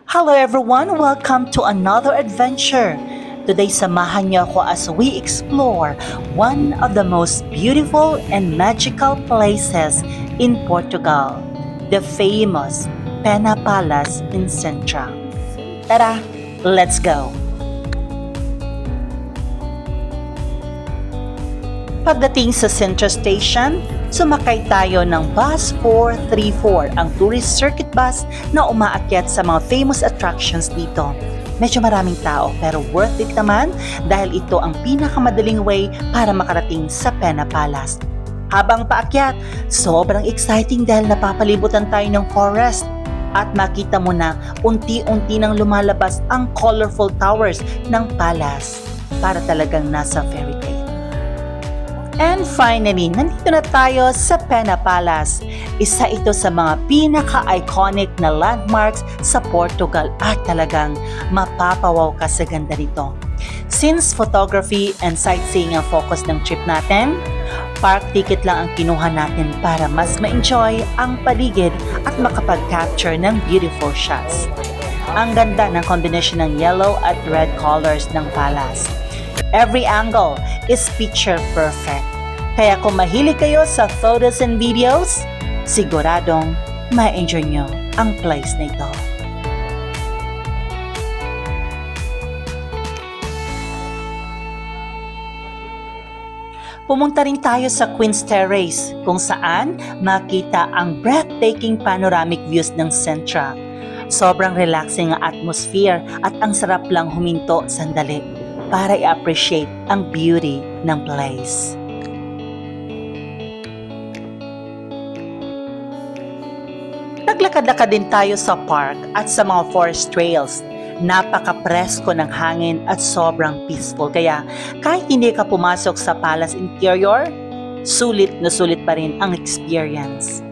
Hello everyone! Welcome to another adventure. Today samahan niyo ako as we explore one of the most beautiful and magical places in Portugal, the famous Pena Palace in Sintra. Tara, let's go! Pagdating sa Sintra Station, sumakay tayo ng Bus 434, ang tourist circuit bus na umaakyat sa mga famous attractions dito. Medyo maraming tao pero worth it naman dahil ito ang pinakamadaling way para makarating sa Pena Palace. Habang paakyat, sobrang exciting dahil napapalibutan tayo ng forest at makita mo na unti-unti nang lumalabas ang colorful towers ng palace para talagang nasa fairy tale. And finally, nandito na tayo sa Pena Palace. Isa ito sa mga pinaka-iconic na landmarks sa Portugal at talagang mapapawaw ka sa ganda nito. Since photography and sightseeing ang focus ng trip natin, park ticket lang ang kinuha natin para mas ma-enjoy ang paligid at makapag-capture ng beautiful shots. Ang ganda ng combination ng yellow at red colors ng palace. Every angle is picture perfect. Kaya kung mahilig kayo sa photos and videos, siguradong ma-enjoy nyo ang place na ito. Pumunta rin tayo sa Queen's Terrace kung saan makita ang breathtaking panoramic views ng Sintra. Sobrang relaxing ang atmosphere at ang sarap lang huminto sandali para i-appreciate ang beauty ng place. Naglakad-lakad din tayo sa park at sa mga forest trails. Napaka-presko ng hangin at sobrang peaceful. Kaya kahit hindi ka pumasok sa palace interior, sulit na sulit pa rin ang experience.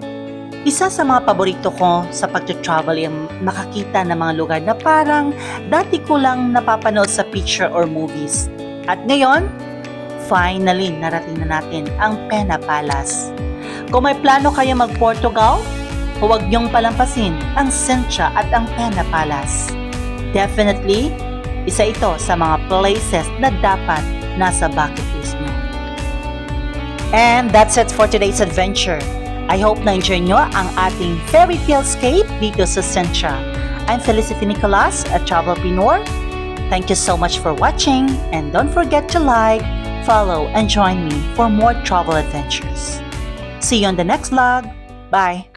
Isa sa mga paborito ko sa pag-travel yung makakita ng mga lugar na parang dati ko lang napapanood sa picture or movies. At ngayon, finally narating na natin ang Pena Palace. Kung may plano kayo mag-Portugal, huwag niyong palampasin ang Sintra at ang Pena Palace. Definitely, isa ito sa mga places na dapat nasa bucket list niyo. And that's it for today's adventure. I hope na-enjoy nyo ang ating fairy tale scape dito sa Sintra. I'm Felicity Nicolas, a travelpreneur. Thank you so much for watching and don't forget to like, follow, and join me for more travel adventures. See you on the next vlog. Bye!